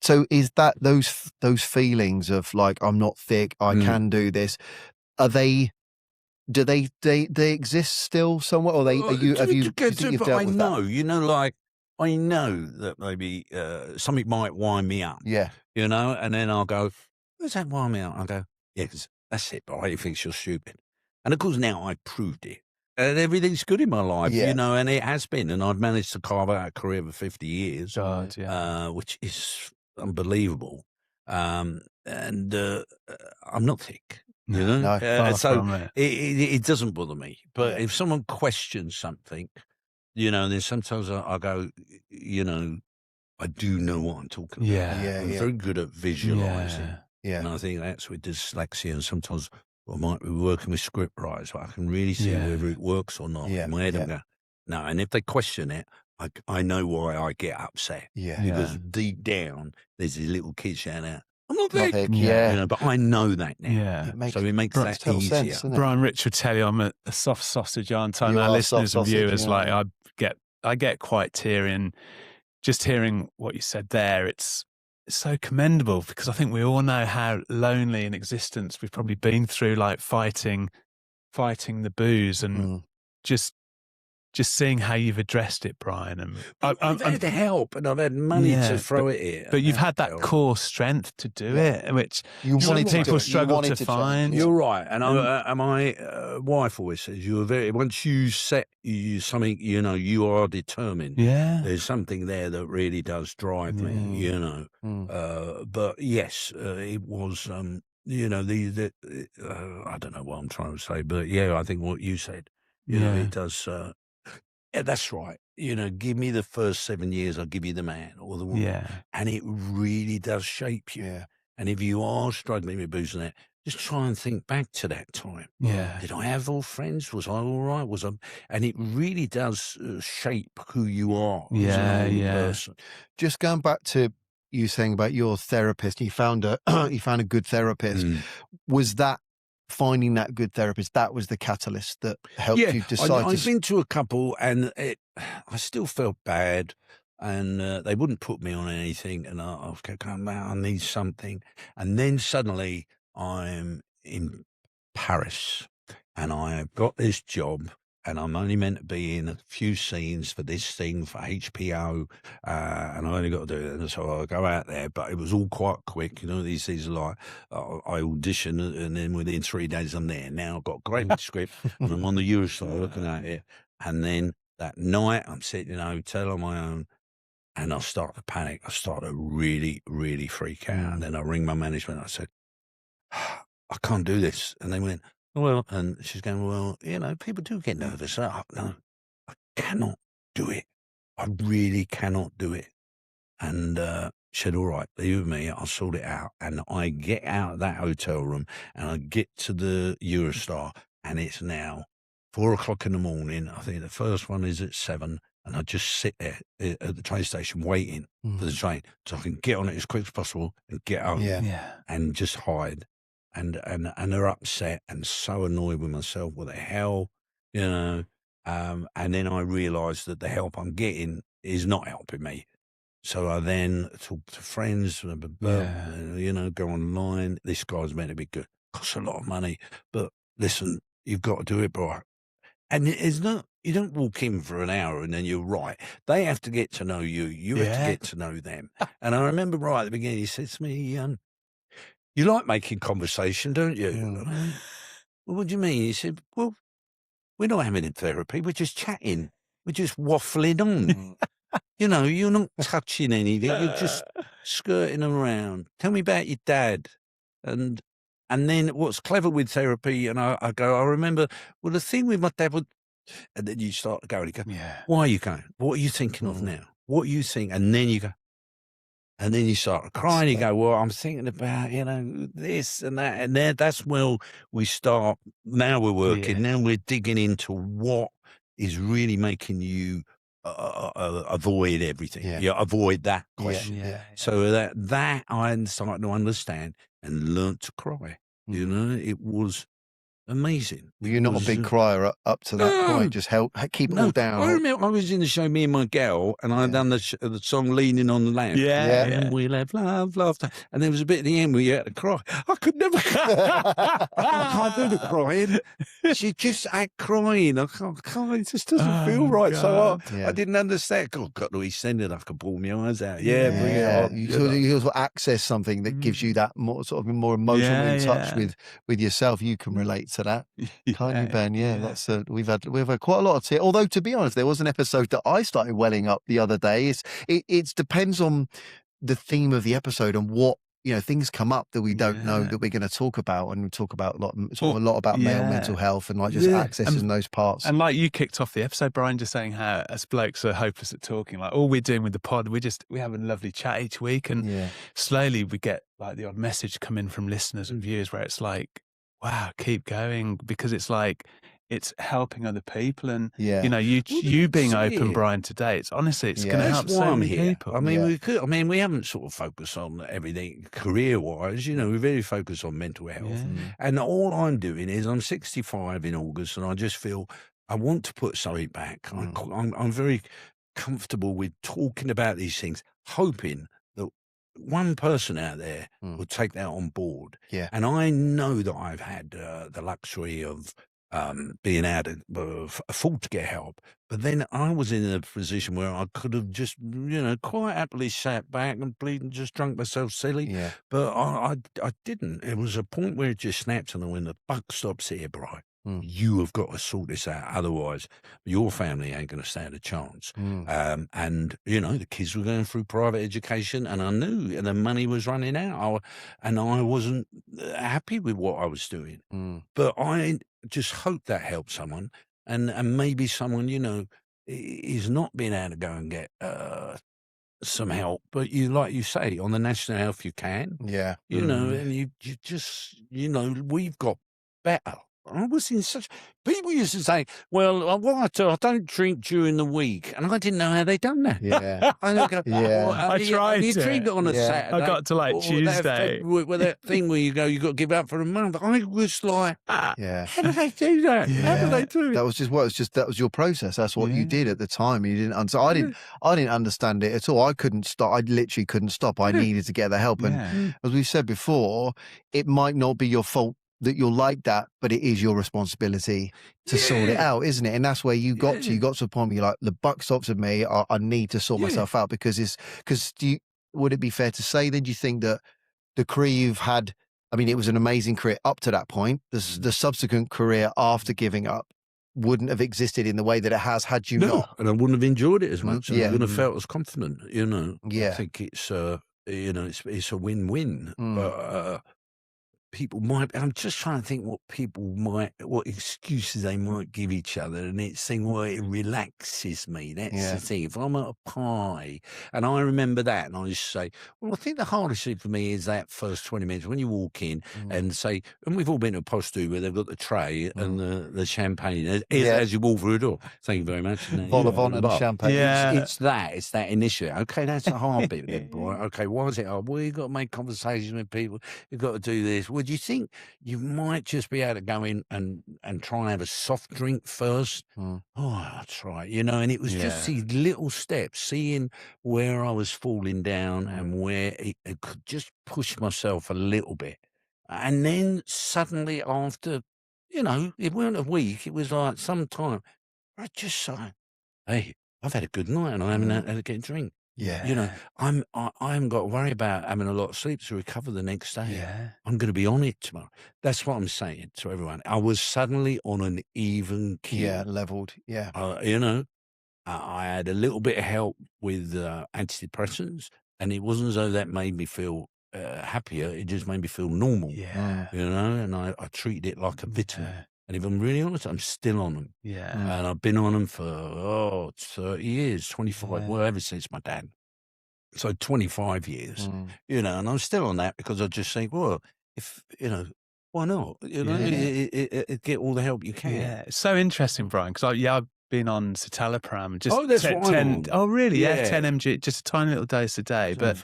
So is that those feelings of like, I'm not thick, I can do this? Are they? Do they exist still somewhere? Or do you think you've dealt with that? Like I know that maybe something might wind me up. Yeah. And then I'll go, where's that wind me up? I'll go, yeah, because that's it, but he thinks you're stupid. And of course now I've proved it. And everything's good in my life, and it has been. And I've managed to carve out a career for 50 years, which is unbelievable. And I'm not thick, No, so it doesn't bother me. But if someone questions something, then sometimes I go, I do know what I'm talking about. I'm very good at visualising. Yeah. And I think that's with dyslexia. And sometimes I might be working with script writers, but I can really see whether it works or not in my head. And go, no. And if they question it, I know why I get upset. Yeah. Because deep down, there's these little kids shouting out, I'm not Not thick. thick, But I know that now. Yeah. So it makes that total easier. sense, doesn't it? Brian Rich would tell you I'm a soft sausage, aren't I? You And our are listeners soft and viewers, sausage, like I get quite teary, and just hearing what you said there, it's so commendable, because I think we all know how lonely in existence we've probably been through, like fighting the booze, and just seeing how you've addressed it, Brian. And I've had help, and I've had money to throw at it. But you've had that core strength to do it, which some people struggle to find. You're right, and my wife always says once you set something, you are determined. Yeah, there's something there that really does drive me. But yes, it was. I don't know what I'm trying to say, but I think what you said. It does. Yeah, that's right. Give me the first 7 years, I'll give you the man or the woman. And it really does shape you. Yeah. And if you are struggling with booze and that, just try and think back to that time. Yeah. Did I have all friends? Was I all right? And it really does shape who you are as an old person. Just going back to you saying about your therapist, you found a good therapist. Was that finding that good therapist, that was the catalyst that helped you decide? I've been to a couple, and I still felt bad, and they wouldn't put me on anything, and I kept going, man, I need something. And then suddenly I'm in Paris, and I've got this job, and I'm only meant to be in a few scenes for this thing for HBO, and I only got to do it. And so I go out there, but it was all quite quick. These things are like, I audition, and then within 3 days I'm there. Now I've got a great script, and I'm on the Eurostar looking at it. And then that night I'm sitting in a hotel on my own, and I start to panic. I start to really, really freak out. And then I ring my management. I said, I can't do this. And they went, well, and she's going, well, people do get nervous. No, I cannot do it. I really cannot do it. And she said, all right, leave it with me. I'll sort it out. And I get out of that hotel room, and I get to the Eurostar, and it's now 4:00 in the morning. I think the first one is at 7. And I just sit there at the train station waiting for the train so I can get on it as quick as possible and get home and just hide. And they're upset and so annoyed with myself. What the hell, And then I realised that the help I'm getting is not helping me. So I then talk to friends, go online. This guy's meant to be good. Costs a lot of money, but listen, you've got to do it, bro. And it's not, you don't walk in for an hour and then you're right. They have to get to know you. You have to get to know them. And I remember right at the beginning, he said to me, you like making conversation, don't you? Well, what do you mean? He said, well, we're not having a therapy. We're just chatting. We're just waffling on. You're not touching anything. You're just skirting around. Tell me about your dad. And then what's clever with therapy, and I remember, well, the thing with my dad would, and then you start going, you go, why are you going? What are you thinking of now? What are you thinking? And then you go, and then you start crying. You go, well, I'm thinking about, this and that. And that's where we start. Now we're working. Now we're digging into what is really making you avoid everything. Avoid that question. So that I'm starting to understand and learn to cry. It was amazing. Were you not a big crier up to that point? Just keep it all down. I remember I was in the show, Me and My Girl, and I'd done the song Leaning on the Lamp. And we'll have love, laughter. And there was a bit at the end where you had to cry. I could never I can't do the crying. She just act crying. I can't, it just doesn't feel right. God. So I didn't understand. God, got to send it. I could pull my eyes out. Bring it on. You also access something that gives you that more sort of more emotional in touch with yourself. You can relate to that, can't you, Ben? That's we've had quite a lot of tears. Although, to be honest, there was an episode that I started welling up the other day. It depends on the theme of the episode and what. Things come up that we don't know that we're going to talk about, and we talk about a lot about male mental health and like just accessing those parts. And like you kicked off the episode, Brian, just saying how us blokes are hopeless at talking. Like all we're doing with the pod, we have a lovely chat each week, and slowly we get like the odd message come in from listeners and viewers where it's like, wow, keep going, because it's like it's helping other people, and you being open, Brian, today. It's honestly, it's going to help so many people. I mean, we haven't sort of focused on everything career-wise. We're very focused on mental health, and all I'm doing is I'm 65 in August, and I just feel I want to put something back. I'm very comfortable with talking about these things, hoping that one person out there will take that on board. And I know that I've had the luxury of being able to afford to get help, but then I was in a position where I could have just, quite happily sat back and bleeding, just drunk myself silly. But I didn't. It was a point where it just snapped, and when the buck stops here, Brian, you have got to sort this out. Otherwise, your family ain't going to stand a chance. And the kids were going through private education, and I knew the money was running out, and I wasn't happy with what I was doing. But I just hope that helps someone, and maybe someone is not being able to go and get some help, but like you say, on the National Health you can, and you just we've got better. I was in such. People used to say, "Well, I don't drink during the week," and I didn't know how they done that. I tried. You drink on a Saturday. I got to like Tuesday. That thing where you go, you got to give up for a month. I was like, how do they do that? How do they do it? That was just that was your process. That's what you did at the time. You didn't understand. I didn't understand it at all. I couldn't stop. I literally couldn't stop. I needed to get the help. And as we said before, it might not be your fault that you're like that, but it is your responsibility to sort it out, isn't it? And that's where you got to. You got to a point where you're like, the buck stops with me. I need to sort myself out, because would it be fair to say then, do you think that the career you've had, I mean, it was an amazing career up to that point, the subsequent career after giving up wouldn't have existed in the way that it has had you not? And I wouldn't have enjoyed it as much. And I wouldn't have felt as confident, I think it's, it's a win-win. But people might, I'm just trying to think what excuses they might give each other, and it's saying, well, it relaxes me. That's the thing. If I'm at a pie, and I remember that, and I used to say, well, I think the hardest thing for me is that first 20 minutes when you walk in and say, and we've all been to a postu where they've got the tray and the champagne as you walk through the door. Thank you very much. Vol au vent and champagne. It's that initiative. Okay, that's the hard bit then, boy. Okay, why is it hard? Well, you've got to make conversations with people. You've got to do this. Would you think you might just be able to go in and try and have a soft drink first? Oh, that's right. And it was just these little steps, seeing where I was falling down and where it could just push myself a little bit. And then suddenly after, it weren't a week, it was like some time, I just said, hey, I've had a good night and I haven't had to get a drink. I haven't got to worry about having a lot of sleep to recover the next day. I'm going to be on it tomorrow. That's what I'm saying to everyone. I was suddenly on an even keel. Leveled. I had a little bit of help with antidepressants, and it wasn't as though that made me feel happier. It just made me feel normal. And I treated it like a vitamin. And if I'm really honest, I'm still on them. And I've been on them for 30 years, 25, well, ever since my dad. So 25 years, and I'm still on that, because I just think, well, if, why not? Get all the help you can. It's so interesting, Brian, because been on citalopram. Just Oh, that's what I'm on. Oh, really? Yeah, Yeah. 10 mg, just a tiny little dose a day. But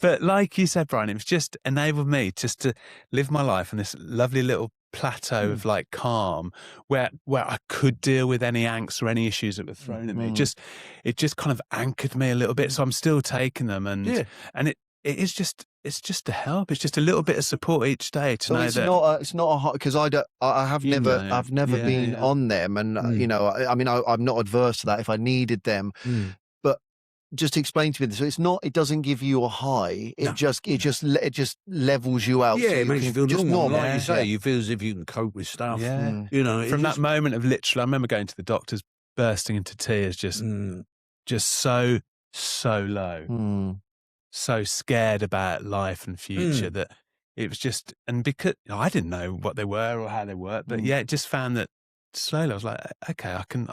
but like you said, Brian, it was just enabled me just to live my life on this lovely little plateau of like calm where I could deal with any angst or any issues that were thrown at me. It just kind of anchored me a little bit. So I'm still taking them, and it's just a help. It's just a little bit of support each day to know it's that it's not a hot, because I've never been on them, and you know, I mean, I'm not adverse to that if I needed them, but just explain to me this. So it doesn't give you a high. It just levels you out. Yeah, so it makes you feel just normal. Like you say, you feel as if you can cope with stuff. Yeah. You know, from that moment of literally, I remember going to the doctors, bursting into tears, just so low. So scared about life and future that it was just, and because I didn't know what they were or how they worked, but it just found that slowly I was like, okay, I can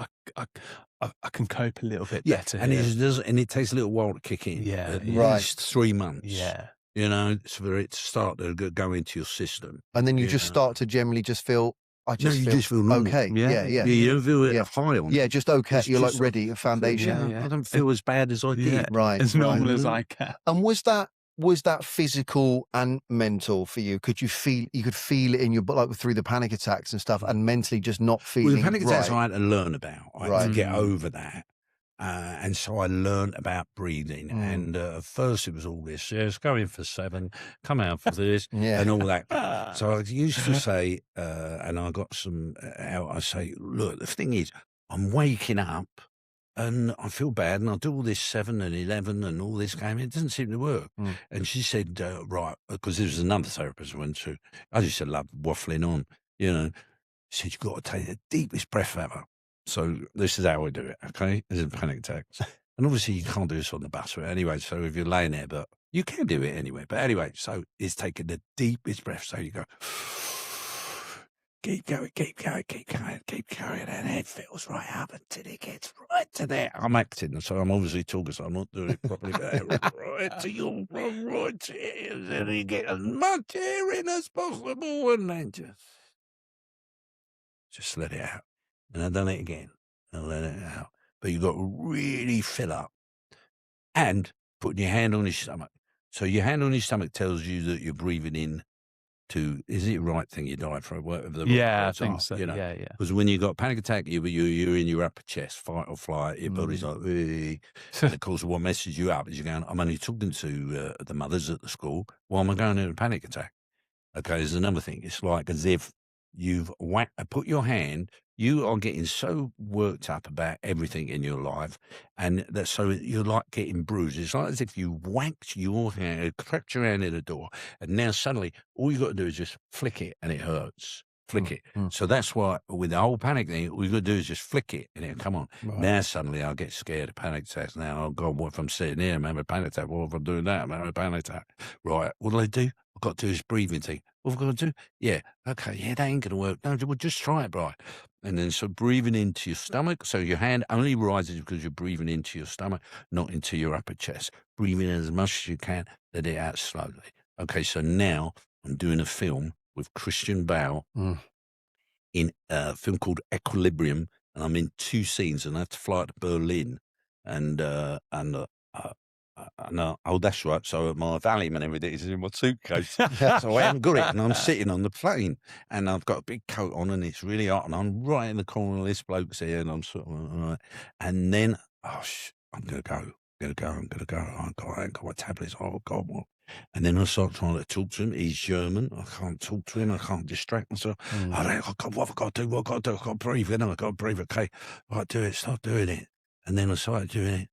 cope a little bit better. And it takes a little while to kick in. Yeah, at least 3 months. Yeah, you know, for it to start to go into your system, and then you just start to generally just feel. You just feel normal. Okay. Yeah. You don't feel high on. Yeah, just okay. You're like ready, a foundation. I don't feel as bad as I did. Right. As normal as I can. And was that physical and mental for you? You could feel it in your, like through the panic attacks and stuff, and mentally just not feeling. Well, the panic attacks I had to learn about. I had to get over that. And so I learned about breathing. And at first it was all this, yes, go in for 7, come out for this, and all that. So I used to say, and I got some out, I say, look, the thing is, I'm waking up and I feel bad, and I do all this 7 and 11 and all this game. It doesn't seem to work. And she said, right, because there was another therapist I went to. I just love waffling on, you know. She said, you've got to take the deepest breath ever. So this is how I do it, okay? This is panic attacks. And obviously you can't do this on the bus anyway, so if you're laying there, but you can do it anyway. But anyway, so it's taking the deepest breath. So you go, keep going, and it feels right up until it gets right to there. I'm acting, so I'm obviously talking, so I'm not doing it properly. But right to your right to here, and then you get as much air in as possible, and then just let it out. And I've done it again. And let it out. But you've got to really fill up. And putting your hand on your stomach. So your hand on your stomach tells you that you're breathing in to, is it the right thing, your diaphragm, whatever the right I think so. You know? Yeah. Because when you've got a panic attack, you're in your upper chest, fight or flight, your body's like, and of course what messes you up is you're going, I'm only talking to the mothers at the school while I'm going into a panic attack. Okay, there's another thing. It's like as if you've put your hand, you are getting so worked up about everything in your life, and so you're like getting bruised. It's like as if you whacked your hand, cracked your hand in the door, and now suddenly all you got to do is just flick it, and it hurts. Flick it. So that's why with the whole panic thing, all you got to do is just flick it, and it'll come on. Right. Now suddenly I get scared of panic attacks. Now, oh God, what if I'm sitting here, I'm having a panic attack? What if I'm doing that? I'm having a panic attack. Right, what do I do? I've got to do this breathing thing. What have I got to do? Yeah, okay, yeah, that ain't going to work. No, well, just try it, Brian. And then so breathing into your stomach. So your hand only rises because you're breathing into your stomach, not into your upper chest. Breathing in as much as you can, let it out slowly. Okay, so now I'm doing a film with Christian Bale in a film called Equilibrium, and I'm in 2 scenes, and I have to fly to Berlin, and oh, that's right. So my Valium and everything is in my suitcase. So I haven't got it, and I'm sitting on the plane, and I've got a big coat on, and it's really hot, and I'm right in the corner of this bloke's here, and I'm sort of, all right. And then, I'm going to go. I ain't got my tablets. Oh, God, what? And then I start trying to talk to him. He's German. I can't talk to him. I can't distract myself. What have I got to do? I've got to breathe. I've got to breathe. Okay, right, do it. Start doing it. And then I started doing it.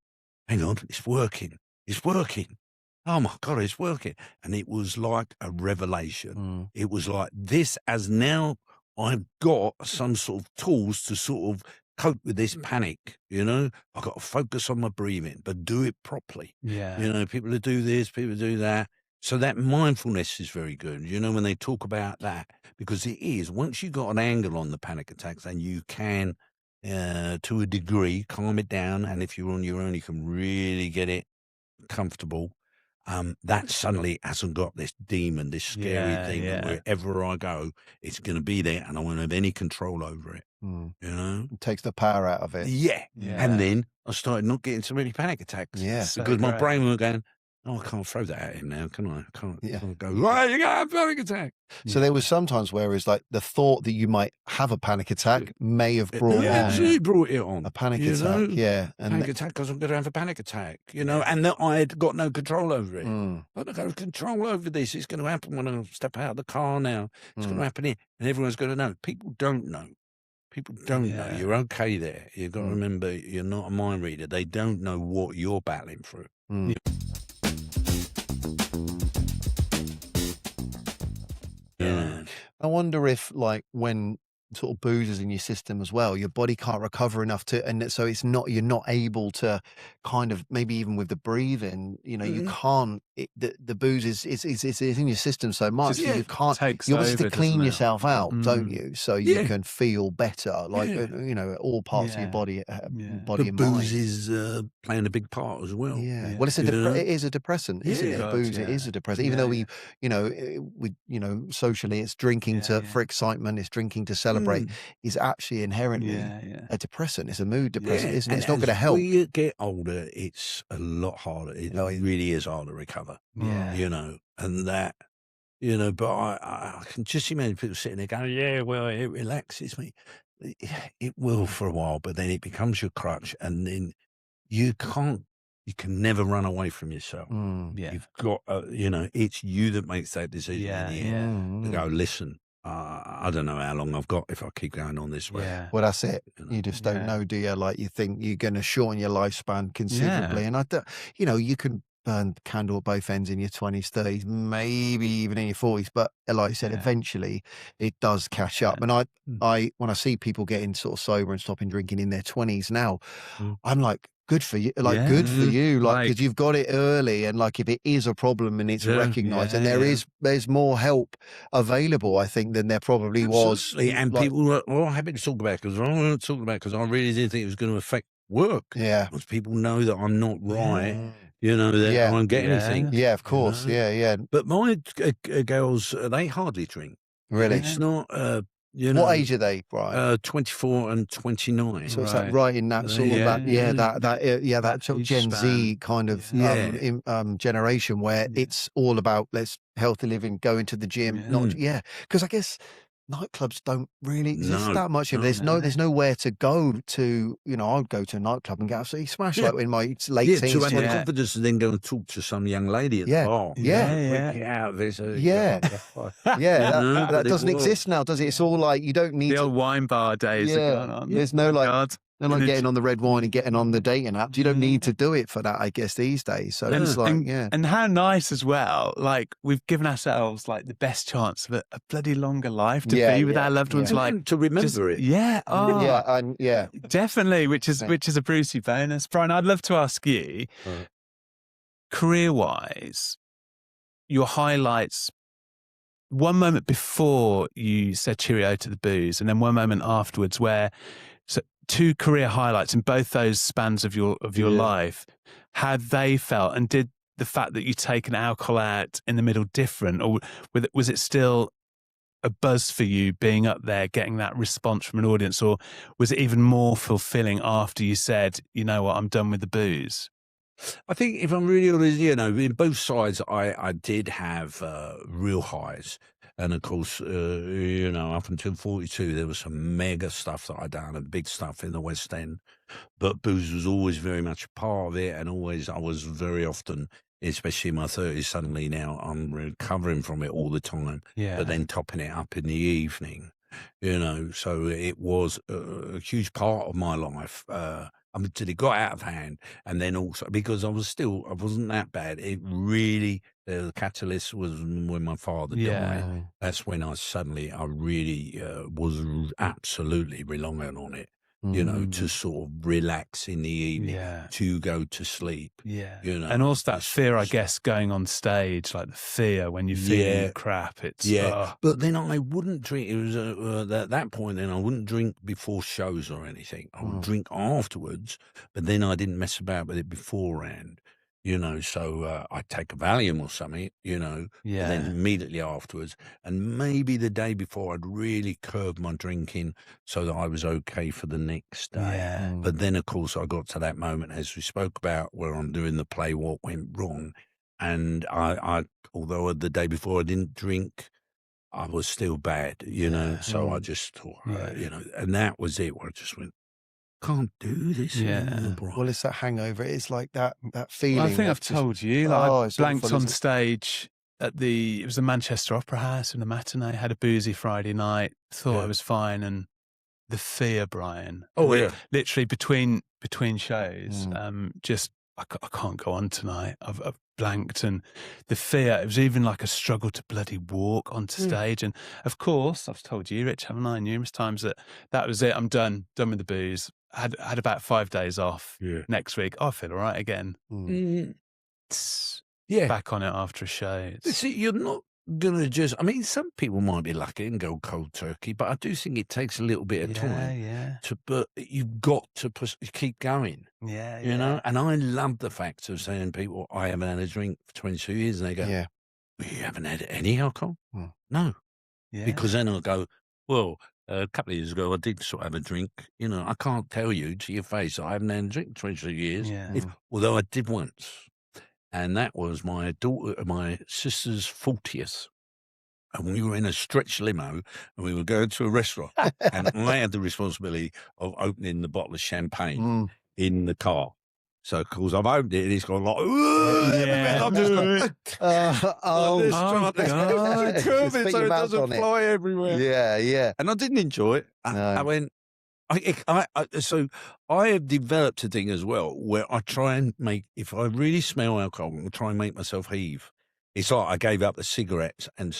Hang on, it's working. It's working. Oh my God, it's working. And it was like a revelation. It was like this, as now I've got some sort of tools to sort of cope with this panic, you know. I've got to focus on my breathing, but do it properly. Yeah. You know, people that do this, people do that. So that mindfulness is very good, you know, when they talk about that, because it is, once you've got an angle on the panic attacks, and you can, to a degree, calm it down. And if you're on your own, you can really get it comfortable. that suddenly hasn't got this demon, this scary thing, and wherever I go, it's going to be there, and I won't have any control over it. You know, it takes the power out of it. Yeah. And then I started not getting so many panic attacks. Yeah, because my brain was going, oh, I can't throw that at him now, can I? I can't go, right, you're going to have a panic attack. So there was sometimes where it's like the thought that you might have a panic attack may have brought absolutely brought it on. A panic attack, and panic attack because I'm going to have a panic attack, and that I had got no control over it. I've got no control over this. It's going to happen when I step out of the car now. It's going to happen here. And everyone's going to know. People don't know. People don't know. You're okay there. You've got to remember you're not a mind reader. They don't know what you're battling through. I wonder if, like, when sort of booze is in your system as well, your body can't recover enough to, and so you're not able to kind of, maybe even with the breathing, you can't, the booze is in your system so much that you can't, you obviously have to clean yourself out, don't you? So you can feel better, like, all parts of your body, body and mind. Booze is playing a big part as well. Well, it is a depressant, isn't it? Booze, it is a depressant, even though we socially it's drinking for excitement, it's drinking to celebrate, is actually inherently a depressant. It's a mood depressant, isn't it? It's not going to help. When you get older, it's a lot harder. It really is hard to recover. And that, but I can just imagine people sitting there going, well, it relaxes me. It will for a while, but then it becomes your crutch, and then you can never run away from yourself. You've got, it's you that makes that decision in the end. To go, listen, I don't know how long I've got if I keep going on this way. Well, that's it. You just don't know, do you? Like, you think you're going to shorten your lifespan considerably, and you can burn the candle at both ends in your 20s, 30s, maybe even in your 40s, but like you said, eventually it does catch up. And I when I see people getting sort of sober and stopping drinking in their 20s now, I'm like, good for you, good for you, because you've got it early, and like, if it is a problem and it's recognized, and there's more help available, I think, than there probably was. And people were happy to talk about it, because I want to talk about it because I really didn't think it was going to affect work. Because people know that I'm not right. That I won't get anything. Yeah, of course. But my girls, they hardly drink. Really? It's not. What age are they, Brian? 24 and 29. So it's that right in that sort of that sort of Gen Z kind of generation where it's all about healthy living, going to the gym, because I guess nightclubs don't really exist that much. There's nowhere to go to. I'd go to a nightclub and get absolutely smashed, like in my late teens. To have the confidence to then go and talk to some young lady at the bar. That doesn't exist now, does it? It's all like, you don't need the old wine bar days. Are gone on. There's no getting on the red wine and getting on the dating apps. You don't need to do it for that, I guess, these days. So it's like, and how nice as well. Like, we've given ourselves like the best chance of a bloody longer life to be with our loved ones, like to remember it. Definitely. Which is a Brucey bonus. Brian, I'd love to ask you, career-wise, your highlights. One moment before you said cheerio to the booze, and then one moment afterwards, where two career highlights in both those spans of your life, how they felt, and did the fact that you'd taken alcohol out in the middle different, or was it still a buzz for you being up there, getting that response from an audience, or was it even more fulfilling after you said, you know what, I'm done with the booze? I think, if I'm really honest, in both sides, I did have real highs. And of course, up until 42, there was some mega stuff that I'd done, and big stuff in the West End. But booze was always very much a part of it, and I was very often, especially in my 30s, suddenly now I'm recovering from it all the time. But then topping it up in the evening, so it was a huge part of my life. Until it got out of hand, and then also because I wasn't that bad. It really, the catalyst was when my father died. That's when I really was absolutely reliant on it, to sort of relax in the evening, to go to sleep. And also that fear, I guess, going on stage, like the fear when you're feeling crap. It's But then I wouldn't drink. It was at that point. Then I wouldn't drink before shows or anything. I would drink afterwards, but then I didn't mess about with it beforehand. you know, so I'd take a Valium or something, you know, and then immediately afterwards, and maybe the day before, I'd really curb my drinking so that I was okay for the next day. Yeah. But then, of course, I got to that moment, as we spoke about, where I'm doing the play, what went wrong. And I although the day before I didn't drink, I was still bad, you know, so I just thought, you know, and that was it, where I just went, can't do this anymore, Brian. Well, it's that hangover. It's like that feeling. Well, I think I've told you, like, I blanked awful, on stage at it was the Manchester Opera House in the matinee, had a boozy Friday night, thought I was fine, and the fear, Brian. Oh, yeah. Literally between shows, just, I can't go on tonight. I've blanked, and the fear, it was even like a struggle to bloody walk onto stage. And of course, I've told you, Rich, haven't I, numerous times, that was it. I'm done with the booze. Had about 5 days off. Next week, I feel all right again. Back on it after a show. See, you're not going to just, I mean, some people might be lucky and go cold turkey, but I do think it takes a little bit of time. But you've got to keep going. You know? And I love the fact of saying people, I haven't had a drink for 22 years, and they go, you haven't had any alcohol? No. Because then I'll go, well, a couple of years ago, I did sort of have a drink. You know, I can't tell you to your face I haven't had a drink in 22 years, although I did once. And that was my sister's 40th. And we were in a stretch limo, and we were going to a restaurant. And I had the responsibility of opening the bottle of champagne in the car. So, of course, I've opened it, and it's gone like, I'm just like, curve it so it doesn't fly everywhere. And I didn't enjoy it. I went, so I have developed a thing as well where I try and if I really smell alcohol, I try and make myself heave. It's like I gave up the cigarettes, and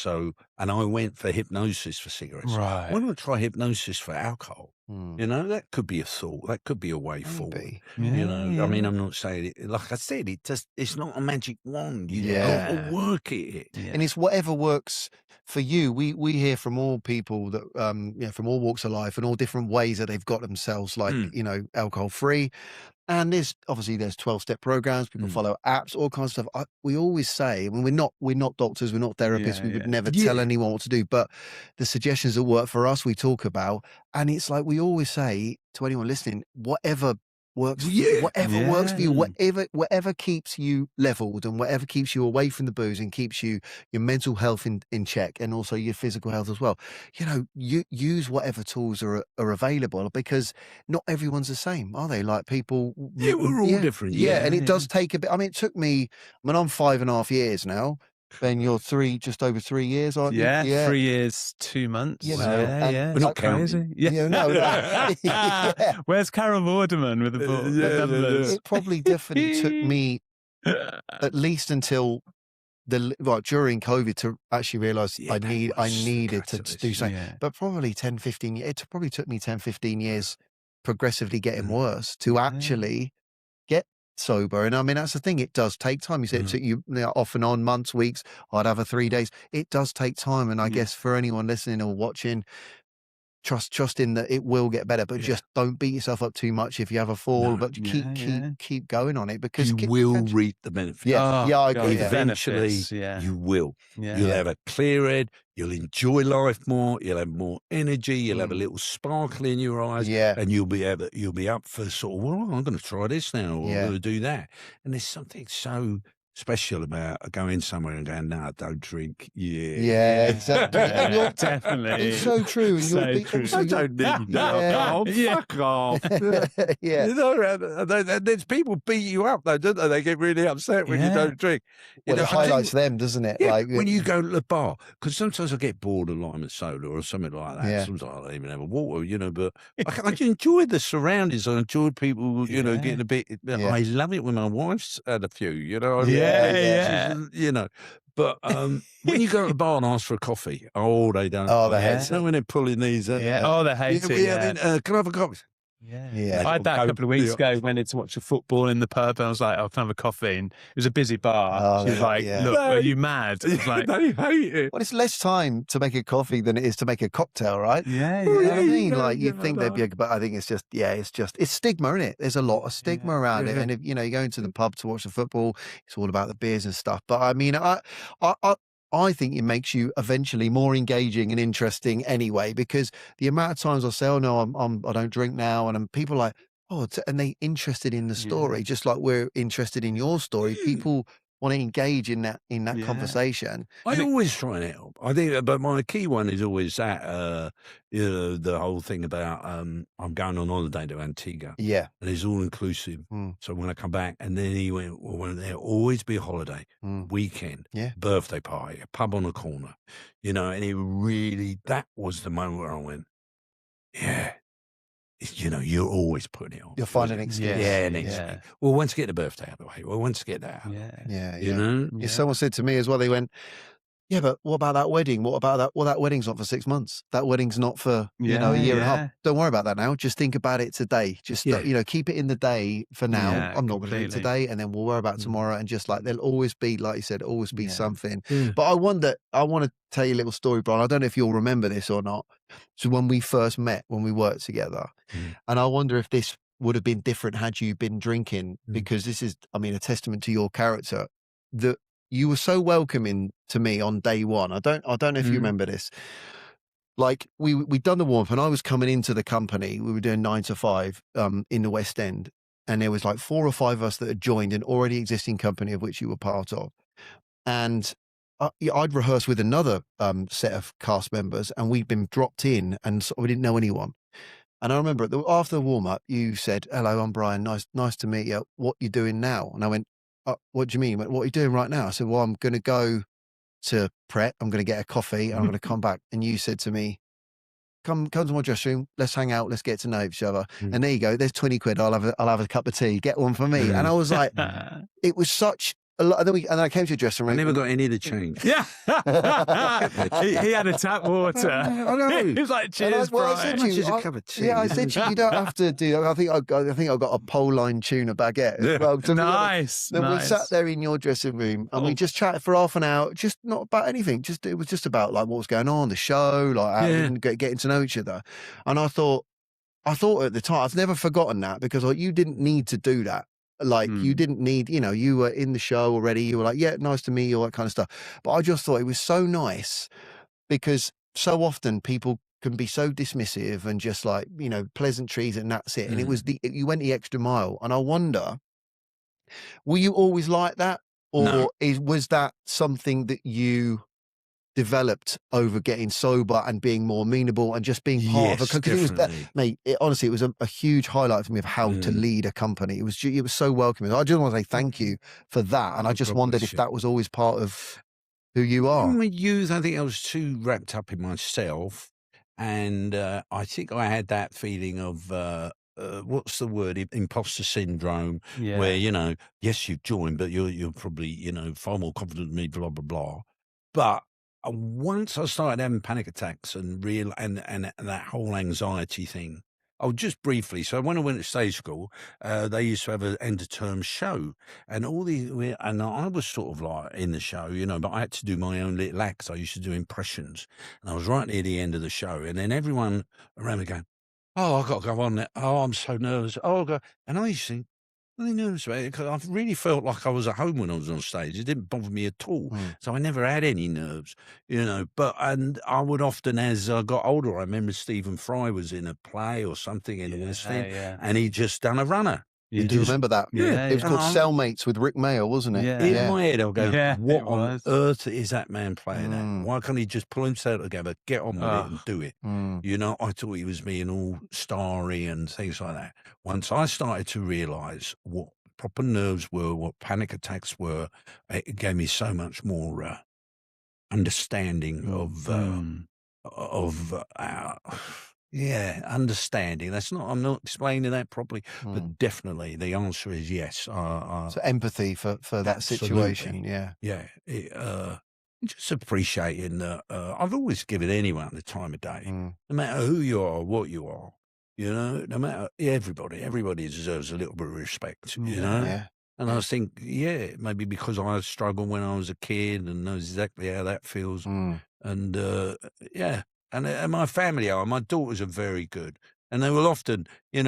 I went for hypnosis for cigarettes. Right. Why don't I try hypnosis for alcohol? You know, that could be a thought. That could be a way forward. You know, I mean, I'm not saying it. Like I said, it's not a magic wand. You got to work it. And it's whatever works for you. We hear from all people that from all walks of life and all different ways that they've got themselves, like you know, alcohol free. And there's 12-step programs. People follow apps, all kinds of stuff. We always say, I mean, we're not doctors, we're not therapists. We would never tell anyone what to do. But the suggestions that work for us, we talk about. And it's like we always say to anyone listening, whatever works for you, works for you, whatever keeps you leveled and whatever keeps you away from the booze and keeps your mental health in check, and also your physical health as well. You know, you use whatever tools are available, because not everyone's the same, are they? Like people, we're all different. And it does take a bit. I mean, it took me. I mean, I'm 5.5 years now. Ben, you're just over 3 years, aren't you? 3 years, 2 months. You know, We're not counting. Where's Carol Vorderman with the numbers? It probably definitely took me at least until during COVID to actually realise I needed to do something. But probably 10, 15 years. It probably took me 10, 15 years progressively getting worse to actually get sober. And I mean, that's the thing, it does take time. You said it took you off and on, months, weeks. I'd have 3 days. It does take time, and I guess for anyone listening or watching, trust in that it will get better, but just don't beat yourself up too much if you have a fall, but keep going on it, because you will reap the benefits. I agree. Eventually you will. You'll have a clear head, you'll enjoy life more, you'll have more energy, you'll have a little sparkle in your eyes, and you'll be up for sort of, well, I'm going to try this now, or I'm going to do that. And there's something so special about going somewhere and going, no, don't drink. Exactly. Definitely. It's so true. And I don't need alcohol. Fuck off. You know, there's people beat you up, though, don't they? They get really upset when you don't drink. It highlights them, doesn't it? Yeah, like when you go to the bar, because sometimes I get bored of lime and soda or something like that. Sometimes I don't even have a water, you know, but I enjoy the surroundings. I enjoy people, you know, getting a bit. I love it when my wife's had a few, you know. You know, but when you go to the bar and ask for a coffee, they don't. They hate it. When they're pulling these. They hate it. Can I have a coffee? Yeah. I had that a couple of weeks ago. Went in to watch the football in the pub, and I was like, "I'll have a coffee." And it was a busy bar. Oh, She was like, "Look, are you mad?" I was like, They hate it. well, it's less time to make a coffee than it is to make a cocktail, right? "Yeah, You know what I yeah, mean? Like you'd think there'd be, but I think it's just, it's stigma, isn't it? There's a lot of stigma around it. And if you go into the pub to watch the football, it's all about the beers and stuff. But I mean, I think it makes you eventually more engaging and interesting anyway, because the amount of times I say, "Oh no, I don't drink now," and people are like, "Oh," and they interested in the story, just like we're interested in your story. People want to engage in that conversation. I always try and help. I think, but my key one is always that, the whole thing about I'm going on holiday to Antigua. Yeah. And it's all inclusive. So when I come back, and then he went, well, there'll always be a holiday, weekend, birthday party, a pub on the corner, and it really, that was the moment where I went, yeah. You're always putting it on. You'll find an excuse. Yeah, an excuse. Well, once get the birthday out of the way. Well, once get that out. Yeah. Someone said to me as well, they went, "Yeah, but what about that wedding? What about that? Well, that wedding's not for 6 months. That wedding's not for, a year and a half. Don't worry about that now. Just think about it today. Just, keep it in the day for now. Yeah, I'm not going to do it today. And then we'll worry about tomorrow." And just like, there'll always be, like you said, always be something. But I want to tell you a little story, Brian. I don't know if you'll remember this or not. So when we first met, when we worked together, and I wonder if this would have been different had you been drinking, because this is, I mean, a testament to your character, that you were so welcoming to me on day one. I don't know if you remember this. Like we'd done the warm up, and I was coming into the company. We were doing 9 to 5 in the West End, and there was like 4 or 5 of us that had joined an already existing company of which you were part of. And I'd rehearsed with another set of cast members, and we'd been dropped in, and we didn't know anyone. And I remember after the warm up, you said, "Hello, I'm Brian. Nice to meet you. What you doing now?" And I went, "What do you mean? What are you doing right now?" I said, "Well, I'm going to go to Pret. I'm going to get a coffee, and I'm going to come back." And you said to me, Come to my dressing room. Let's hang out. Let's get to know each other." And there you go. There's 20 quid. I'll have a cup of tea. Get one for me. And I was like, it was such a lot. And then I came to your dressing room. I never got any of the change. Yeah. he had a tap water. I know. He was like, "Cheers, How Brian." much is a cup of tea? Yeah, I said to you, you don't have to do. I think I got a pole line tuna baguette as well. Nice. Then we sat there in your dressing room, and we just chatted for half an hour, just not about anything. It was just about like what was going on, the show, like getting to know each other. And I thought at the time, I've never forgotten that, because like, you didn't need to do that. Like you didn't need, you were in the show already. You were like, "Yeah, nice to meet you," all that kind of stuff. But I just thought it was so nice, because so often people can be so dismissive and just like, pleasantries and that's it. And it was you went the extra mile. And I wonder, were you always like that? Or was that something that you developed over getting sober and being more amenable and just being part of a, because it was that, mate, honestly, it was a huge highlight for me of how to lead a company. It was so welcoming. I just want to say thank you for that. And I just wondered if that was always part of who you are. In my youth, I think I was too wrapped up in myself. And I think I had that feeling of, what's the word? Imposter syndrome, where, yes, you've joined, but you're probably, far more confident than me, blah, blah, blah. But once I started having panic attacks and that whole anxiety thing, just briefly. So when I went to stage school, they used to have an end of term show, and and I was sort of like in the show, but I had to do my own little acts. I used to do impressions, and I was right near the end of the show, and then everyone around me going, "Oh, I've got to go on there. Oh, I'm so nervous. Oh, God." And I used to think, really nervous about it, because I really felt like I was at home when I was on stage. It didn't bother me at all. So I never had any nerves, and I would often, as I got older, I remember Stephen Fry was in a play or something in the West End, and he'd just done a runner. You do remember that? Yeah. It was called Cellmates with Rick Mayo, wasn't it? Yeah. In my head, I'll go, what on earth is that man playing at? Why can't he just pull himself together, get on with it and do it? I thought he was being all starry and things like that. Once I started to realise what proper nerves were, what panic attacks were, it gave me so much more understanding understanding. I'm not explaining that properly, but definitely the answer is yes. So empathy for that situation. Yeah. Just appreciating that. I've always given anyone the time of day, no matter who you are, what you are. You know, no matter everybody deserves a little bit of respect. You know, Yeah. and I think, maybe because I struggled when I was a kid and knows exactly how that feels, and yeah, and my family are. My daughters are very good, and they will often, be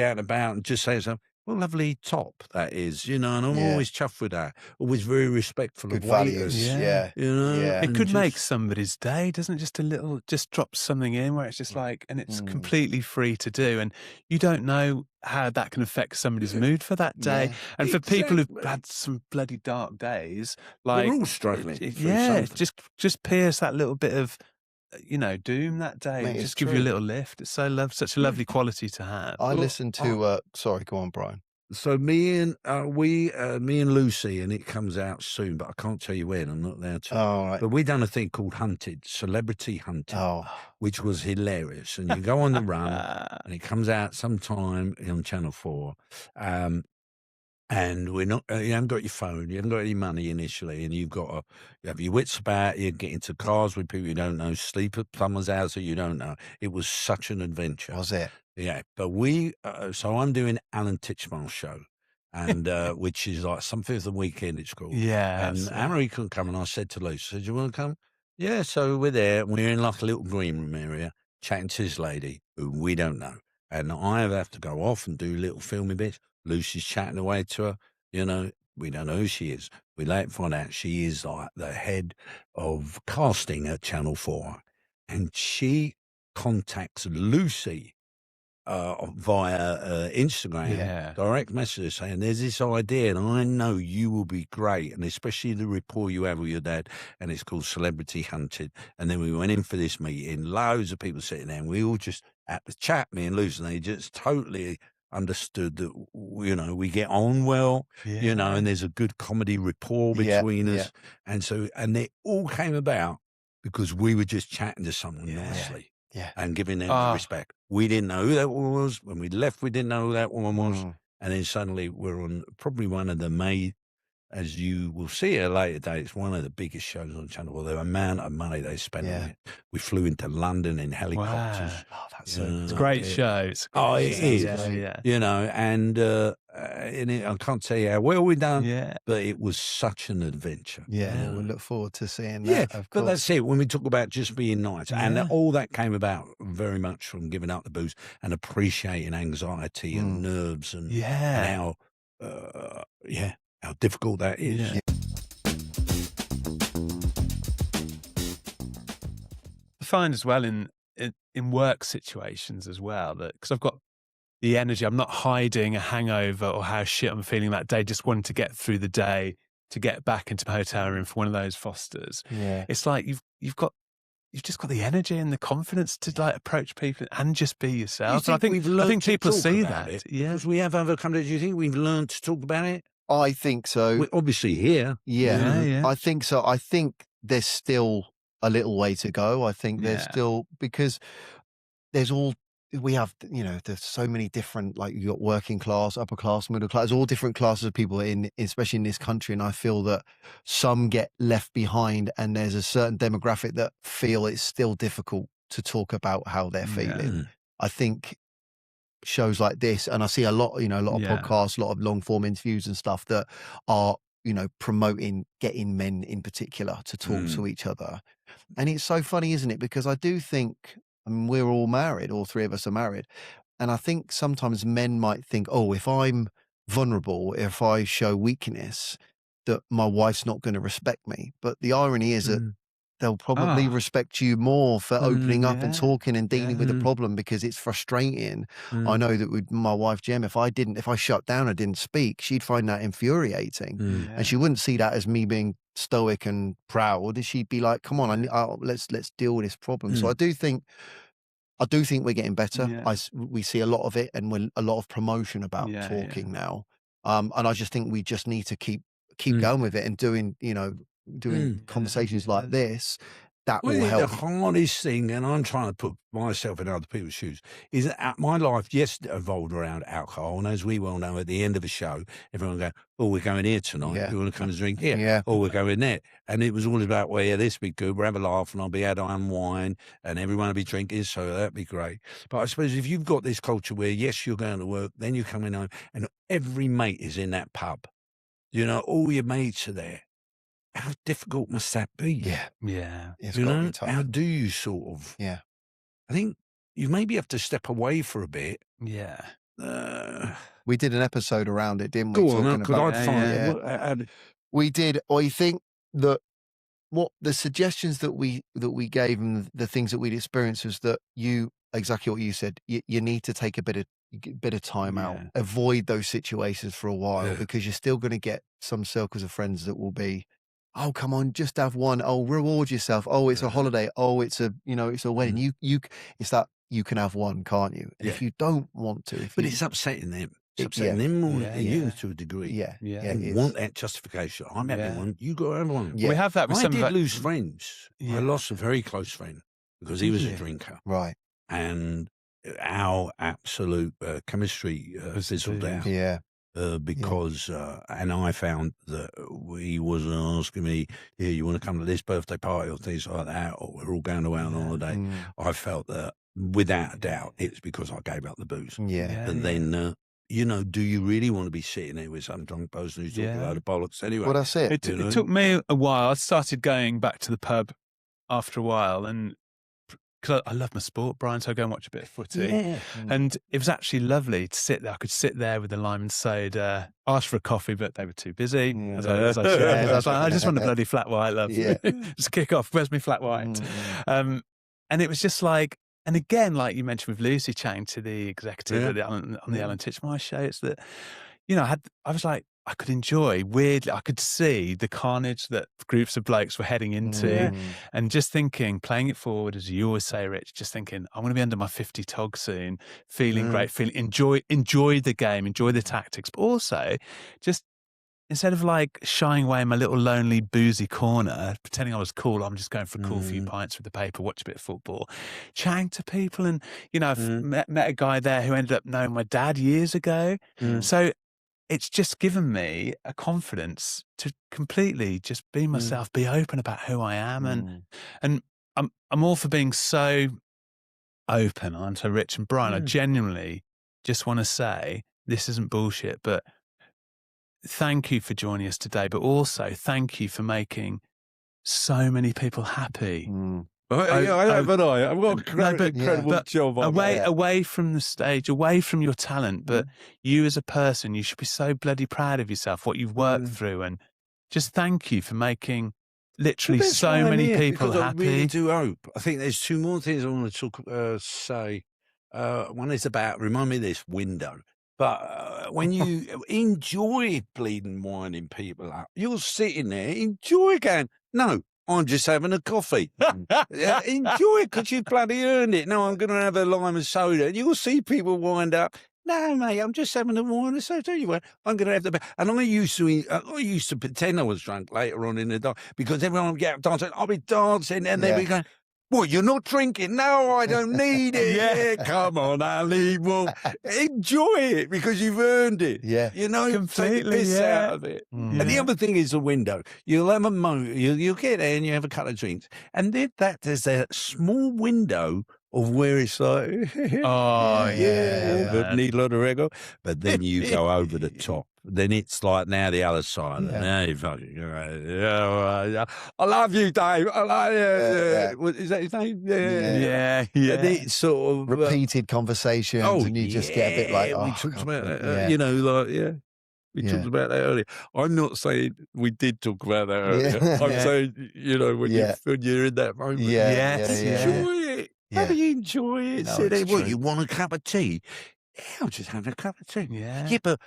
out and about and just say something. What a lovely top that is, and I'm Yeah. always chuffed with that. Always very respectful Good of waiters, values. Yeah. Yeah. It and could make just somebody's day, doesn't it? Just drop something in where it's just like, and it's completely free to do. And you don't know how that can affect somebody's mood for that day. Yeah. And for people who've exactly. had some bloody dark days, We're like, all struggling through yeah, something. just pierce that little bit of, doom that day Mate, and it's just give you a true. little lift. It's such a lovely quality to have. I Well, listened to, sorry, go on, Brian. So me and Lucy, and it comes out soon, but I can't tell you when. I'm not allowed to. All right. But we done a thing called Celebrity Hunted, Oh, which was hilarious. And you go on the run, and it comes out sometime on Channel 4. And we're not. You haven't got your phone. You haven't got any money initially, and you have your wits about you. Get into cars with people you don't know. Sleep at someone's house that you don't know. It was such an adventure. was it? Yeah, but so I'm doing Alan Titchmarsh's show, and which is like something of the weekend. It's called. Yeah, And that's it. Anne-Marie couldn't come, and I said to Lucy, "Do you want to come?" Yeah. So we're there. And we're in like a little green room area, chatting to this lady who we don't know, and I have to go off and do little filming bits. Lucy's chatting away to her. We don't know who she is. We later find out she is like the head of casting at Channel 4, and she contacts Lucy via Instagram, Yeah. direct messages saying, "There's this idea, and I know you will be great, and especially the rapport you have with your dad." And it's called Celebrity Hunted. And then we went in for this meeting, loads of people sitting there, and we all just had to chat, me and Lucy, and they just totally understood that we get on well, and there's a good comedy rapport between us, and it all came about because we were just chatting to someone nicely. Yeah. And giving them the respect. We didn't know who that woman was. When we left, we didn't know who that woman was. And then suddenly we're on probably one of the as you will see at a later date, it's one of the biggest shows on Channel 4. The amount of money they spent on it. We flew into London in helicopters. Wow. Oh, that's It's a great show. It's a great it show. is. Yeah. And I can't tell you how well we done, Yeah. but it was such an adventure. Yeah, we'll look forward to seeing that. Yeah, Of but course. that's it. When we talk about just being nice, and Yeah. all that came about very much from giving up the booze and appreciating anxiety and nerves and how, how difficult that is. Yeah. I find as well in work situations as well that because I've got the energy, I'm not hiding a hangover or how shit I'm feeling that day, just wanting to get through the day to get back into my hotel room for one of those Fosters. Yeah. It's like you've just got the energy and the confidence to like approach people and just be yourself. And I think people see that. Yeah. Because we have other companies. Do you think we've learned to talk about it? I think so. We're obviously here. Yeah. I think so. I think there's still a little way to go. I think there's still, because we have, there's so many different, like you got working class, upper class, middle class, all different classes of people especially in this country. And I feel that some get left behind, and there's a certain demographic that feel it's still difficult to talk about how they're feeling. I think shows like this, and I see a lot, a lot of podcasts, a lot of long form interviews and stuff that are, promoting getting men in particular to talk to each other. And it's so funny, isn't it? Because I do think, we're all married, all three of us are married. And I think sometimes men might think, oh, if I'm vulnerable, if I show weakness, that my wife's not going to respect me. But the irony is that they'll probably respect you more for opening up and talking and dealing with the problem, because it's frustrating. I know that with my wife, Jem, if I shut down, I didn't speak, she'd find that infuriating. And she wouldn't see that as me being stoic and proud. She'd be like, come on, let's deal with this problem. So I do think we're getting better. We see a lot of it, and a lot of promotion about talking now. And I just think we just need to keep going with it and doing conversations like this, that Well, will help. the hardest thing, and I'm trying to put myself in other people's shoes, is that my life, yes, evolved around alcohol. And as we well know, at the end of a show, everyone go, "Oh, we're going here tonight. Yeah. We want to come and drink here. Yeah. Oh, we're going there." And it was all about, well, yeah, this would be good. We'll have a laugh, and I'll be able to unwind, and everyone will be drinking, so that'd be great. But I suppose if you've got this culture where, yes, you're going to work, then you're coming home, and every mate is in that pub. You know, all your mates are there. How difficult must that be? Yeah. Yeah. It's You got to know, be tough. how do you sort of? Yeah. I think you maybe have to step away for a bit. Yeah. We did an episode around it, didn't we? Go on, talking because about, I'd find it. we did. I think that what the suggestions that we gave and the things that we'd experienced was that exactly what you said. You need to take a bit of time out, avoid those situations for a while, because you're still going to get some circles of friends that will be, oh, come on, just have one. Oh, reward yourself. Oh, it's a holiday. Oh, it's a wedding. It's that you can have one, can't you? And if you don't want to, but it's upsetting them. It's upsetting them more than you to a degree. Yeah. They want that justification. I'm having one. You got to have one. We have that with some. I did lose friends. I lost a very close friend because he was a drinker. Right. And our absolute chemistry fizzled out. Yeah. Because and I found that he wasn't asking me, "Yeah, you want to come to this birthday party or things like that, or we're all going away on holiday." I felt that without a doubt it's because I gave up the booze. And then do you really want to be sitting there with some drunk person who's talking a load of bollocks anyway? Well, that's it. It took me a while. I started going back to the pub after a while, and because I love my sport, Brian, so I go and watch a bit of footy. And it was actually lovely to sit there. I could sit there with a lime and soda, ask for a coffee, but they were too busy. As I should. I was like, I just want a bloody flat white, love. Just kick off. Where's my flat white? And it was just like, and again, like you mentioned with Lucy chatting to the executive on the Alan Titchmarsh show, it's that, I was like, I could enjoy, weirdly, I could see the carnage that groups of blokes were heading into, and just thinking, playing it forward, as you always say, Rich, just thinking, I'm going to be under my 50 tog soon, feeling great, enjoy the game, enjoy the tactics, but also just, instead of like shying away in my little lonely boozy corner, pretending I was cool, I'm just going for a cool few pints with the paper, watch a bit of football, chatting to people. And, I've met a guy there who ended up knowing my dad years ago. So it's just given me a confidence to completely just be myself, be open about who I am. And I'm all for being so open. I'm so Rich and Brian. I genuinely just want to say, this isn't bullshit, but thank you for joining us today, but also thank you for making so many people happy. I've got an incredible job. Away from the stage, away from your talent, but you as a person, you should be so bloody proud of yourself, what you've worked through, and just thank you for making literally so many people happy. I really do hope. I think there's two more things I want to say. One is about, remind me of this window. But when you enjoy bleeding winding people up, you're sitting there, enjoy going, no, I'm just having a coffee. Enjoy it because you bloody earned it. No, I'm going to have a lime and soda. And you'll see people wind up. No, mate, I'm just having a wine and soda. Anyway, I'm going to have the. And I used to pretend I was drunk later on in the day because everyone would get up dancing. I'll be dancing, and then we go, "What? You're not drinking? No, I don't need it. Come on, Ali. Well, enjoy it because you've earned it. Completely, take the piss out of it." And the other thing is the window. You'll have a you'll get there and you have a couple of drinks, and then there's a small window of where it's like, need a lot of rego, but then you go over the top. Then it's like now the other side. Now you fucking, I love you, Dave. I love you. Is that his name? Yeah. And it's sort of repeated conversations, and you just get a bit like, we talked about that, we talked about that earlier. I'm not saying we did talk about that earlier. I'm saying, when you're in that moment, enjoy it. How do you enjoy it? Sit there. What, you want a cup of tea? Yeah, I'm just having a cup of tea. Yeah, but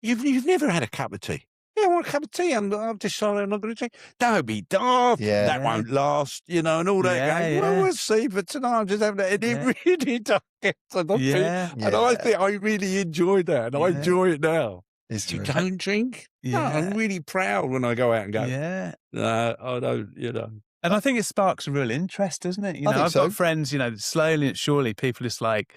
you've never had a cup of tea. Yeah, I want a cup of tea. I've decided I'm not going to drink. Don't be daft. That won't last, and all that. Well, we'll see. But tonight I'm just having that. And it really does get to the thing. And I think I really enjoyed that. And I enjoy it now. You don't drink? No, I'm really proud when I go out and go, I don't, And I think it sparks a real interest, doesn't it? I think I've so. got friends, slowly and surely people just like,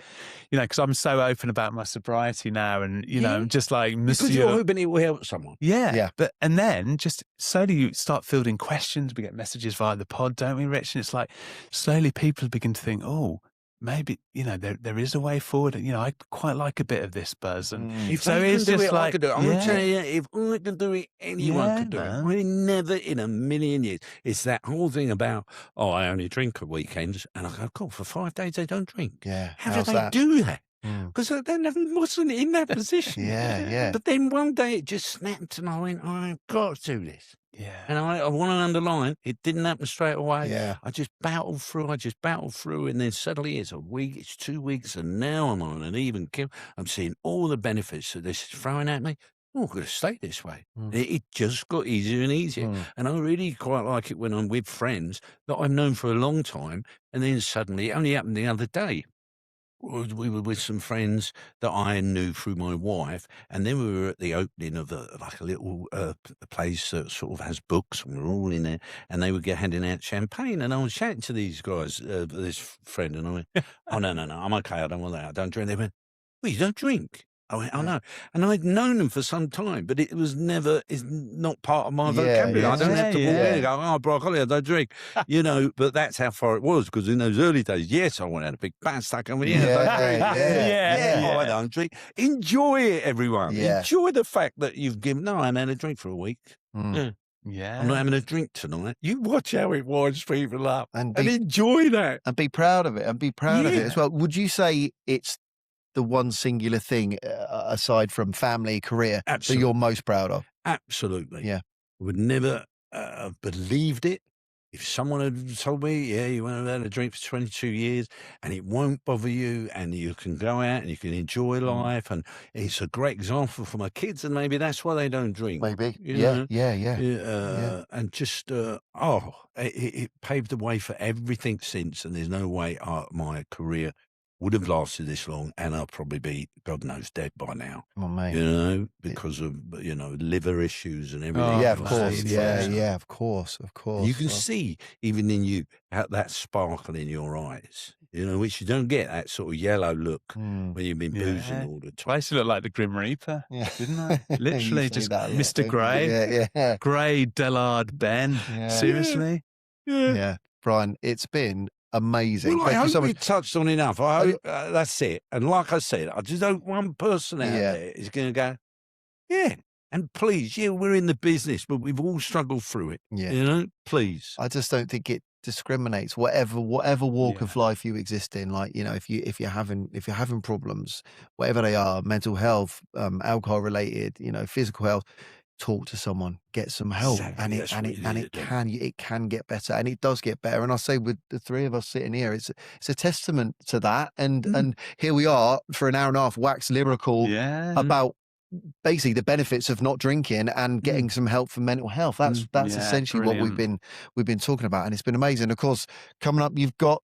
because I'm so open about my sobriety now and, I'm just like, Because you're hoping it will help someone. Yeah. And then just slowly you start fielding questions. We get messages via the pod, don't we, Rich? And it's like slowly people begin to think, oh, maybe, there is a way forward. I quite like a bit of this buzz. And if so they it's can do just it, like, I can do it. I'm going to tell you, if I can do it, anyone can do it. I mean, never in a million years. It's that whole thing about, I only drink at weekends. And I go, cool, for 5 days they don't drink. Yeah. How do they do that? Mm. Because I wasn't in that position. Yeah. But then one day it just snapped and I went, I've got to do this. Yeah. And I want to underline, it didn't happen straight away. Yeah. I just battled through. And then suddenly it's a week, it's 2 weeks. And now I'm on an even kill. I'm seeing all the benefits that this is throwing at me. I'm going to stay this way. It just got easier and easier. And I really quite like it when I'm with friends that I've known for a long time. And then suddenly, it only happened the other day. We were with some friends that I knew through my wife, and then we were at the opening of a little place that sort of has books, and we were all in there, and they were handing out champagne, and I was chatting to these guys, this friend, and I went, oh, no, I'm okay, I don't want that, I don't drink. They went, well, you don't drink? I went, oh, no. And I'd known them for some time, but it was it's not part of my vocabulary. I don't have to walk in and go, oh, broccoli, I don't drink. But that's how far it was, because in those early days, yes, I went out a big bat stuck on me. I don't drink. Enjoy it, everyone. Yeah. Enjoy the fact that you've given, no, I haven't had a drink for a week. Yeah. I'm not having a drink tonight. You watch how it winds people up and enjoy that. And be proud of it of it as well. Would you say it's the one singular thing aside from family, career that you're most proud of? Absolutely. Yeah. I would never have believed it if someone had told me, you won't have had a drink for 22 years and it won't bother you and you can go out and you can enjoy life. And it's a great example for my kids, and maybe that's why they don't drink. Maybe. You know? Yeah. And just, it paved the way for everything since, and there's no way my career would have lasted this long, and I'll probably be, God knows, dead by now. Oh, mate. Because of, liver issues and everything. Yeah, of course. Yeah, of course. And you can see, even in you, that sparkle in your eyes, which you don't get, that sort of yellow look when you've been boozing all the time. I used to look like the Grim Reaper, didn't I? Literally, just Mr. Grey. Yeah. Grey Dellard Ben. Seriously? Yeah. Brian, it's been amazing. Well, I hope we touched on enough. I hope that's it. And like I said, I just hope one person out there is going to go, and please, we're in the business, but we've all struggled through it. Please. I just don't think it discriminates whatever walk of life you exist in. Like, if you're having problems, whatever they are, mental health, alcohol related, physical health, talk to someone, get some help, and it can get better, and it does get better. And I say, with the three of us sitting here, it's a testament to that. And here we are for an hour and a half, wax lyrical about basically the benefits of not drinking and getting some help for mental health. That's essentially what we've been talking about, and it's been amazing. Of course, coming up, you've got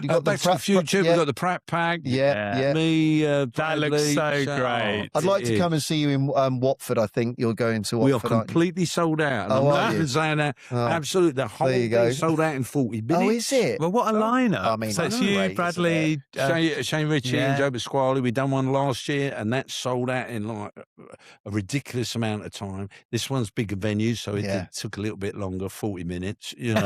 Back to the Future. We've got the Pratt Pack. Me. That looks so great. I'd like to come and see you in Watford. I think you're going to Watford. We are completely sold out. I'm not even saying that. Absolutely. The whole thing sold out in 40 minutes. Oh, is it? Well, what a lineup. I mean, so it's you, Bradley, Shane Ritchie and Joe Pasquale. We done one last year, and that sold out in like a ridiculous amount of time. This one's bigger venue, so it took a little bit longer, 40 minutes. It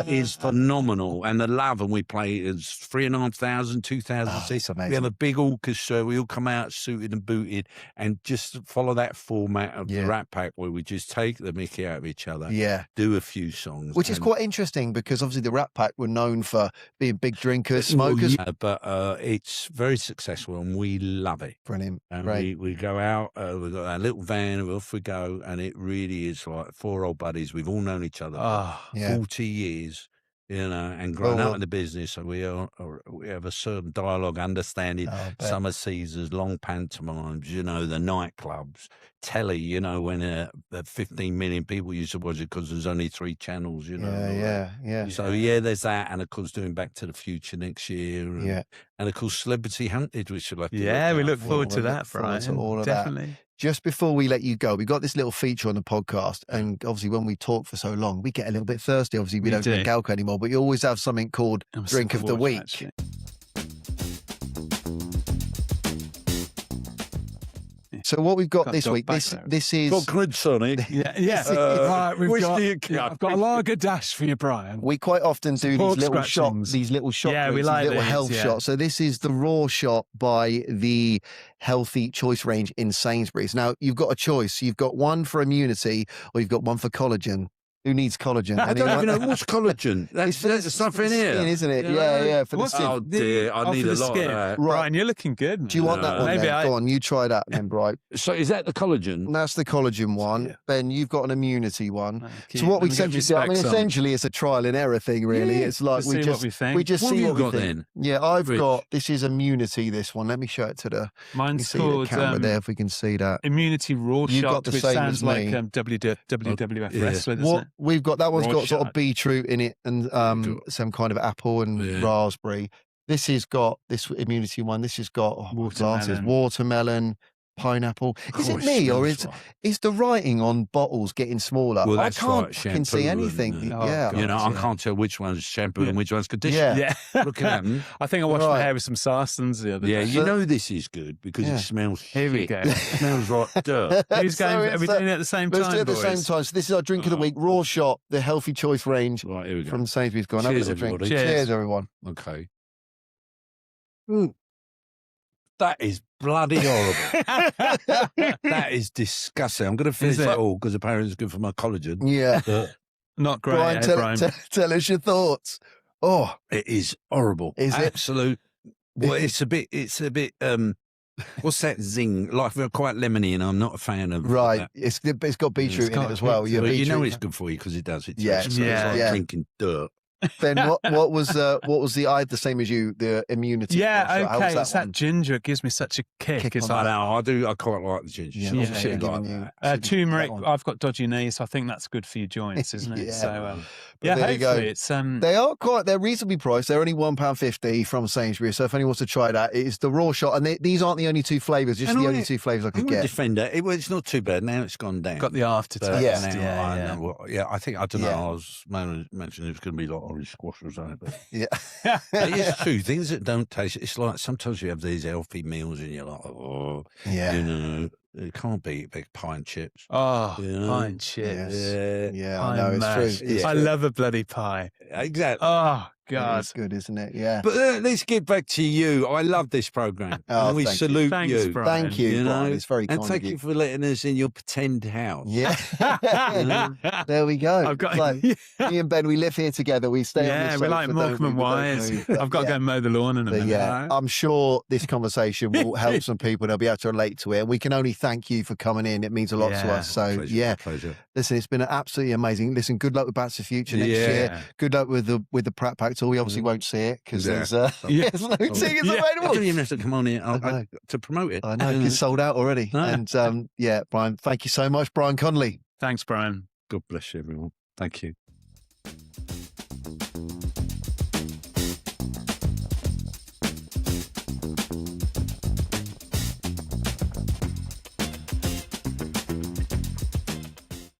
is phenomenal. And the love, and we play is 3,500, 2,000 seats. We have a big orchestra. We all come out suited and booted, and just follow that format of the Rat Pack, where we just take the mickey out of each other. Do a few songs, which is quite interesting, because obviously the Rat Pack were known for being big drinkers, smokers. But it's very successful, and we love it. Brilliant. And we go out. We've got our little van, and off we go, and it really is like four old buddies. We've all known each other for 40 years. And growing up in the business, so we have a certain dialogue, understanding summer seasons, long pantomimes, the nightclubs, telly, when 15 million people used to watch it because there's only 3 channels, So, there's that. And, of course, doing Back to the Future next year. And of course, Celebrity Hunted, which we'll have to we look forward to that, Brian. All of definitely. just before we let you go, we got this little feature on the podcast, and obviously when we talk for so long, we get a little bit thirsty. Obviously, we don't drink alcohol anymore, but you always have something called Drink of the Week. Actually. So what we've got this week, this is... Got good, Sonny. Yeah. Right, I've got a lager dash for you, Brian. We quite often do these little shot Yeah, drinks, we like little these, health shots. So this is the Raw shot by the Healthy Choice range in Sainsbury's. Now, you've got a choice. You've got one for immunity or you've got one for collagen. Who needs collagen? I don't even know what's collagen. That's stuff in here, isn't it? Yeah, for the skin. Oh dear, I need a lot of that. Brian, you're looking good. Do you want that one? Maybe then? Go on, you try that then, Brian. So is that the collagen? That's the collagen one. Yeah. Ben, you've got an immunity one. Okay. So what we essentially do, I mean, specs on. essentially it's a trial and error thing, really. Yeah, It's like to see what we think. just What see have what you we got think. then? Yeah, I've Rich? got, this is immunity, this one. Let me show it to the, Mine's see the called camera there if we can see that. Immunity Raw You've Shot, got the which same sounds as like me. WWF Yeah. wrestler, doesn't What it? we've got, that one's Raw got sort of shot. beetroot in it and some kind of apple and raspberry. This has got this immunity one. This has got watermelon, pineapple. Is it me or is the writing on bottles getting smaller? Well, I that's can't right, fucking see shampoo anything. and, yeah, You know, I can't tell which one's shampoo and which one's conditioner. Yeah. Looking at them. I think I washed my hair with some Sarsons the other day. Yeah, you know this is good because it smells Here we go. It smells like dirt. Who's going? Are we doing it at the same time, Let's do it at the boys? same time. So this is our drink of the week, Raw Shot, the Healthy Choice range Right, here we go. from Sainsbury's. Go on, have a Cheers, little drink. everybody. Cheers, everyone. Okay. That is bloody horrible. That is disgusting. I'm going to finish that all because apparently it's good for my collagen. Yeah. Not great, Brian, Brian. tell us your thoughts. Oh, it is horrible. Is it? Absolute. Well, it's a bit. What's that zing? Like we're quite lemony, and I'm not a fan of. right. That. It's got beetroot in it as well. But you know it's good for you because it does. It Yeah, it's like drinking dirt. Ben, what was I had the same as you, the immunity? Yeah, How was okay. It's one? that ginger. It gives me such a kick. It's I like know. I quite like the ginger. Yeah, shots. should have Like given that. turmeric. I've got dodgy knees, so I think that's good for your joints, isn't it? Yeah. So But there you go. hopefully it's They're reasonably priced. They're only £1.50 from Sainsbury's. So if anyone wants to try that, it's the Raw Shot, and these aren't the only two flavours. Just the only two flavours I could get. Defender. It's not too bad now. It's gone down. got the aftertaste. Yeah. I think I don't know. I was mentioning it's going to be like orange squash or something. But Yeah. it's true. Things that don't taste. It's like sometimes you have these healthy meals and you're like, oh, Yeah. you know, it can't be big pie and chips. Oh, You know? pie and chips. Yeah, I know, it's true. It's I true. love a bloody pie. exactly. Oh, God. It's good, isn't it? Yeah. But let's get back to you. I love this program. Oh, and we thank you. salute Thanks, you. Brian. Thank you, You know, Brian. It's very kind And thank of you for letting us in your pretend house. Yeah. There we go. I've got Like, me and Ben, we live here together. We stay on this we're like sofa, Morecambe don't and we? We don't Wise. move. I've got to go and mow the lawn in a But minute. yeah, I'm sure this conversation will help some people. They'll be able to relate to it. And we can only thank you for coming in. It means a lot to Yeah. us. So, Pleasure, pleasure. listen, it's been absolutely amazing. Listen, good luck with Back to the Future next year. Good luck with the Pratt Pack tour. We obviously won't see it because there's no tickets I available. don't even have to come on here to promote it. I know, it's sold out already. No. And Brian, thank you so much. Brian Conley. Thanks, Brian. God bless you, everyone. Thank you.